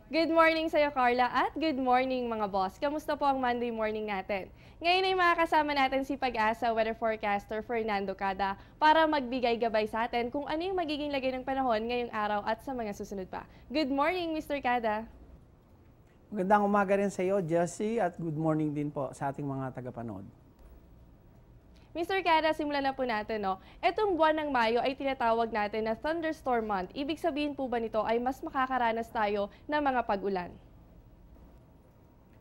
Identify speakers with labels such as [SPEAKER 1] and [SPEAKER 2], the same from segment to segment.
[SPEAKER 1] Good morning sa'yo, Carla, at good morning mga boss. Kamusta po ang Monday morning natin? Ngayon ay makakasama natin si Pag-asa Weather Forecaster Fernando Cada para magbigay gabay sa atin kung ano yung magiging lagay ng panahon ngayong araw at sa mga susunod pa. Good morning, Mr. Cada.
[SPEAKER 2] Magandang umaga rin sa iyo, Jessie, at good morning din po sa ating mga tagapanood.
[SPEAKER 1] Mr. Cada, simulan na po natin. Itong buwan ng Mayo ay tinatawag natin na thunderstorm month. Ibig sabihin po ba nito ay mas makakaranas tayo ng mga pag-ulan?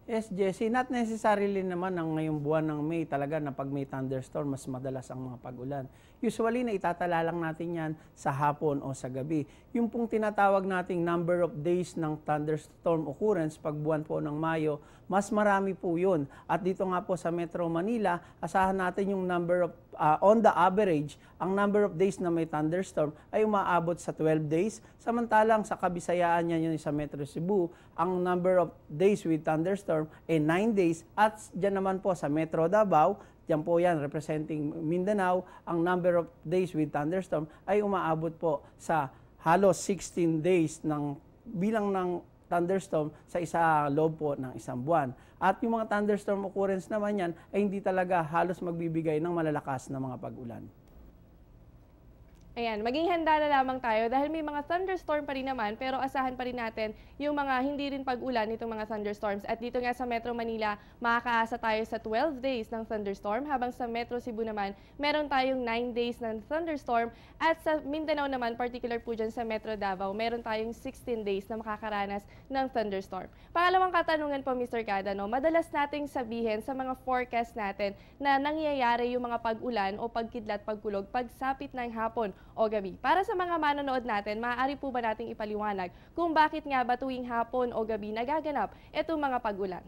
[SPEAKER 2] Yes, Jessie, not necessarily naman ang ngayong buwan ng May talaga na pag may thunderstorm, mas madalas ang mga pag-ulan. Usually, na itatala lang natin yan sa hapon o sa gabi. Yung pong tinatawag nating number of days ng thunderstorm occurrence pag buwan po ng Mayo, mas marami po yun. At dito nga po sa Metro Manila, asahan natin yung number of, on the average, ang number of days na may thunderstorm ay umaabot sa 12 days. Samantalang sa Kabisayaan yan yun sa Metro Cebu, ang number of days with thunderstorm ay 9 days. At dyan naman po sa Metro Davao, dyan po yan representing Mindanao, ang number of days with thunderstorm ay umaabot po sa halos 16 days ng bilang ng thunderstorm sa isa loob po ng isang buwan. At yung mga thunderstorm occurrence naman yan ay hindi talaga halos magbibigay ng malalakas na mga pag-ulan.
[SPEAKER 1] Ayan, maging handa na lamang tayo dahil may mga thunderstorm pa rin naman pero asahan pa rin natin yung mga hindi rin pag-ulan nitong mga thunderstorms. At dito nga sa Metro Manila, makakaasa tayo sa 12 days ng thunderstorm habang sa Metro Cebu naman, meron tayong 9 days ng thunderstorm at sa Mindanao naman, particular po dyan sa Metro Davao, meron tayong 16 days na makakaranas ng thunderstorm. Pangalawang katanungan po, Mr. Cada, madalas nating sabihin sa mga forecast natin na nangyayari yung mga pag-ulan o pagkidlat, pagkulog, pagsapit ng hapon o gabi. Para sa mga manonood natin, maaari po ba nating ipaliwanag kung bakit nga ba tuwing hapon o gabi nagaganap itong mga pag-ulan?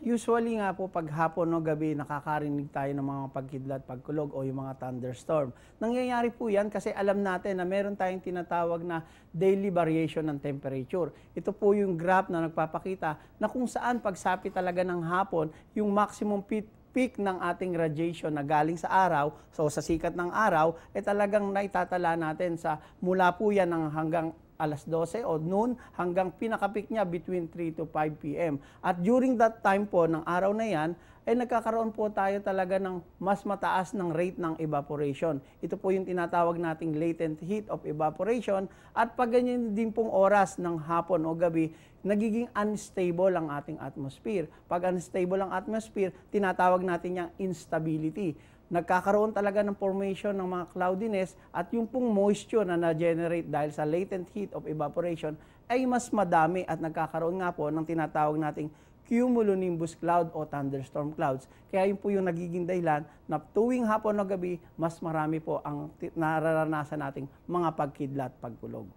[SPEAKER 2] Usually nga po pag hapon o gabi nakakarinig tayo ng mga pagkidlat, pagkulog o yung mga thunderstorm. Nangyayari po yan kasi alam natin na meron tayong tinatawag na daily variation ng temperature. Ito po yung graph na nagpapakita na kung saan pagsapit talaga ng hapon, yung maximum peak ng ating radiation na galing sa araw, so sa sikat ng araw, talagang naitatala natin sa mula po yan ng hanggang alas 12 o noon hanggang pinaka-peak niya between 3 to 5 p.m. At during that time po ng araw na yan, nagkakaroon po tayo talaga ng mas mataas ng rate ng evaporation. Ito po yung tinatawag nating latent heat of evaporation at pag ganyan din pong oras ng hapon o gabi, nagiging unstable ang ating atmosphere. Pag unstable ang atmosphere, tinatawag natin yung instability. Nagkakaroon talaga ng formation ng mga cloudiness at yung pong moisture na na-generate dahil sa latent heat of evaporation ay mas madami at nagkakaroon nga po ng tinatawag nating cumulonimbus cloud o thunderstorm clouds. Kaya yun po yung nagiging dahilan na tuwing hapon o gabi, mas marami po ang nararanasan nating mga pagkidlat, pagkulog.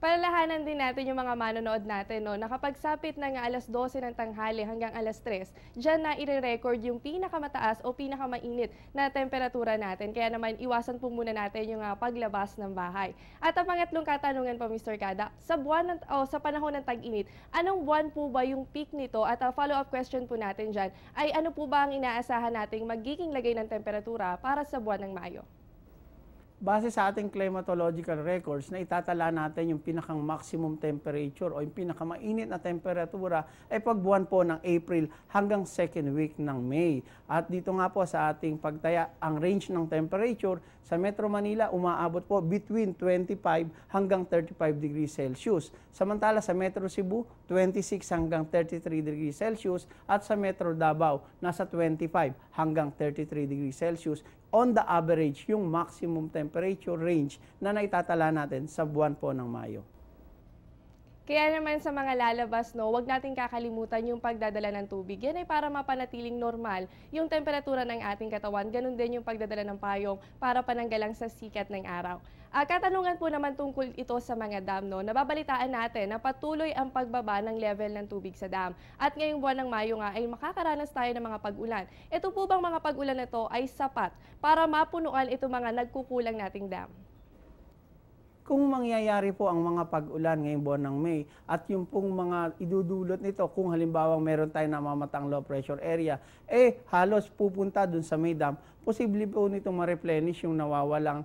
[SPEAKER 1] Palalahanan din natin yung mga manonood natin na kapag sapit ng alas 12 ng tanghali hanggang alas 3, dyan na i-record yung pinakamataas o pinakamainit na temperatura natin. Kaya naman iwasan po muna natin yung paglabas ng bahay. At ang pangatlong katanungan po, Mr. Cada, sa panahon ng tag-init, anong buwan po ba yung peak nito? At ang follow-up question po natin dyan ay ano po ba ang inaasahan nating magiging lagay ng temperatura para sa buwan ng Mayo?
[SPEAKER 2] Base sa ating climatological records na itatala natin yung pinakang maximum temperature o yung pinakamainit na temperatura ay pagbuwan po ng April hanggang second week ng May. At dito nga po sa ating pagtaya, ang range ng temperature sa Metro Manila umaabot po between 25 hanggang 35 degrees Celsius. Samantala sa Metro Cebu, 26 hanggang 33 degrees Celsius at sa Metro Davao, nasa 25 hanggang 33 degrees Celsius. On the average, yung maximum temperature range na naitatala natin sa buwan po ng Mayo.
[SPEAKER 1] Kaya naman sa mga lalabas, wag nating kakalimutan yung pagdadala ng tubig. Yan ay para mapanatiling normal yung temperatura ng ating katawan. Ganun din yung pagdadala ng payong para pananggalang sa sikat ng araw. Katanungan po naman tungkol ito sa mga dam. Nababalitaan natin na patuloy ang pagbaba ng level ng tubig sa dam. At ngayong buwan ng Mayo nga ay makakaranas tayo ng mga pag-ulan. Ito po bang mga pag-ulan na ito ay sapat para mapunuan ito mga nagkukulang nating dam?
[SPEAKER 2] Kung mangyayari po ang mga pag-ulan ngayong buwan ng May at yung pong mga idudulot nito, kung halimbawa meron tayong namamatang low pressure area, halos pupunta dun sa May Dam, posible po nitong ma-replenish yung nawawalang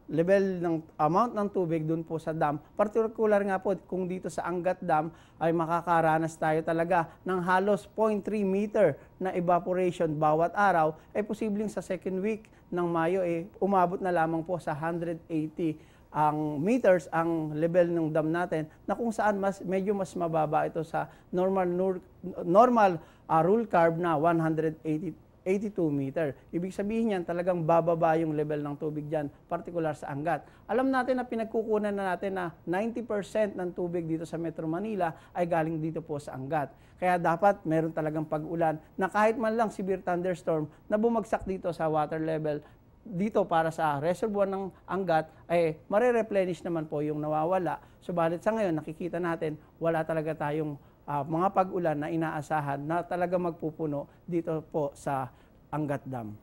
[SPEAKER 2] level ng amount ng tubig dun po sa dam. Particular nga po kung dito sa Angat Dam ay makakaranas tayo talaga ng halos 0.3 meter na evaporation bawat araw, ay posibleng sa second week ng Mayo umabot na lamang po sa 180 ang meters ang level ng dam natin, na kung saan medyo mas mababa ito sa normal rule curve na 182 meter. Ibig sabihin yan, talagang bababa yung level ng tubig dyan, particular sa Angat. Alam natin na pinagkukunan na natin na 90% ng tubig dito sa Metro Manila ay galing dito po sa Angat. Kaya dapat meron talagang pag-ulan na kahit man lang severe thunderstorm na bumagsak dito sa water level dito para sa reservoir ng Angat, ay mare-replenish naman po yung nawawala. Subalit sa ngayon, nakikita natin, wala talaga tayong mga pag-ulan na inaasahan na talaga magpupuno dito po sa Angat Dam.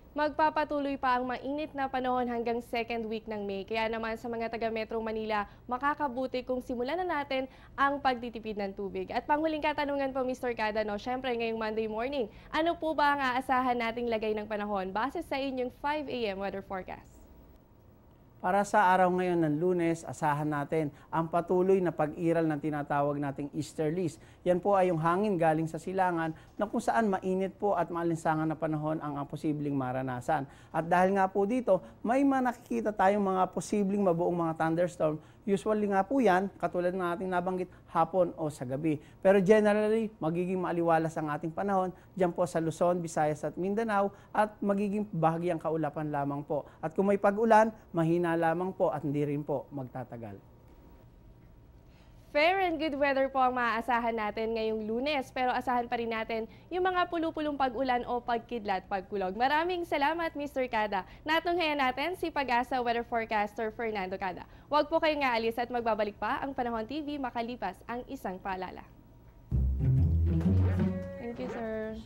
[SPEAKER 1] Magpapatuloy pa ang mainit na panahon hanggang second week ng May. Kaya naman sa mga taga Metro Manila, makakabuti kung simulan na natin ang pagtitipid ng tubig. At panghuling katanungan po, Mr. Cada, syempre ngayong Monday morning, ano po ba ang aasahan nating lagay ng panahon base sa inyong 5 a.m. weather forecast?
[SPEAKER 2] Para sa araw ngayon ng Lunes, asahan natin ang patuloy na pag-iral ng tinatawag nating easterlies. Yan po ay yung hangin galing sa silangan na kung saan mainit po at maalinsangan na panahon ang posibleng maranasan. At dahil nga po dito, may nakikita tayong mga posibleng mabuong mga thunderstorm. Usually nga po yan, katulad ng ating nabanggit, hapon o sa gabi. Pero generally, magiging maaliwalas ang ating panahon dyan po sa Luzon, Visayas at Mindanao, at magiging bahagyang kaulapan lamang po. At kung may pag-ulan, mahina lamang po at hindi rin po magtatagal.
[SPEAKER 1] Fair and good weather po ang maaasahan natin ngayong Lunes, pero asahan pa rin natin yung mga pulupulong pag-ulan o pagkidlat, pagkulog. Maraming salamat, Mr. Cada. Natunghayan natin si Pag-asa Weather Forecaster Fernando Cada. Huwag po kayong aalis at magbabalik pa ang Panahon TV makalipas ang isang paalala. Thank you, sir.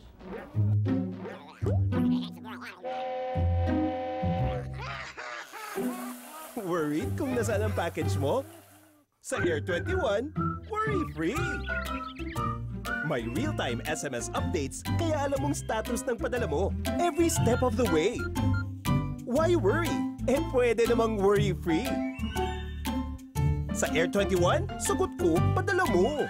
[SPEAKER 3] Worried kung nasaan ang package mo? Sa Air 21, worry-free! May real-time SMS updates, kaya alam mong status ng padala mo every step of the way. Why worry? Pwede namang worry-free. Sa Air 21, sagot ko, padala mo!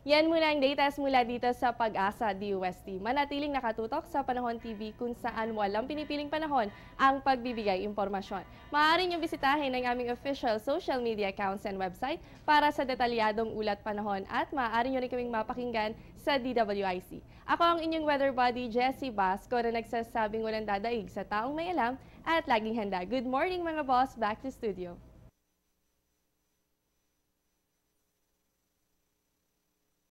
[SPEAKER 1] Yan muna ang datas mula dito sa Pag-asa DOST. Manatiling nakatutok sa Panahon TV kung saan walang pinipiling panahon ang pagbibigay impormasyon. Maaari niyong bisitahin ang aming official social media accounts and website para sa detalyadong ulat panahon, at maaari niyo rin kaming mapakinggan sa DWIC. Ako ang inyong weather buddy, Jessie Basco, na nagsasabing walang dadaig sa taong may alam at laging handa. Good morning mga boss, back to studio.